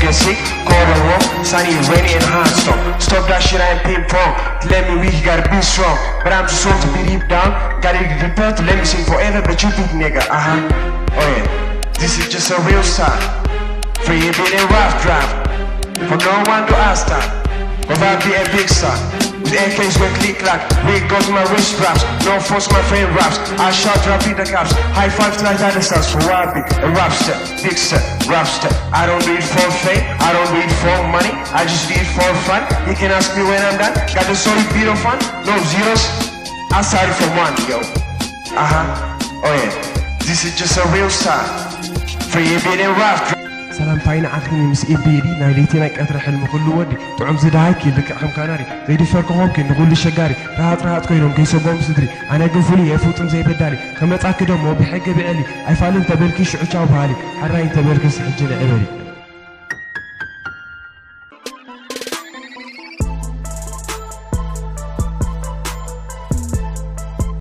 get sick, cold and warm, sunny, rainy and hot storm. Stop that shit, I ain't ping pong. To let me weak, you gotta be strong. But I'm too strong to be deep down. Gotta get prepared to let me sing forever, but you think nigga, oh yeah. This is just a real start. Free a bit and rough draft. For no one to ask that. But I'll be a big star. With AKs when click clack, wig goes my wrist straps. No force my friend raps. I shout rap in the caps. High five to like other stars for rapping. A rap step, big step, rap step. I don't do it for fame, I don't do it for money. I just do it for fun. You can ask me when I'm done. Got the solid beat of fun, no zeros. I started from one, yo. Oh yeah, this is just a real start. Free a bit and rough. سلام باينا عخني مس إبيري نايليتي نايك أترى حلم كل ودي تعم زداي كي لك أخم كناري زيد فرقهم كي نقول للشجاري راحت كينهم كي سوقهم صدري أنا قفولي يفوتون زي بدالي خمت أكدهم وبحق بعلي أيفعلن تبركي شعوشة وبالي حراي تبركي سحجنا عبري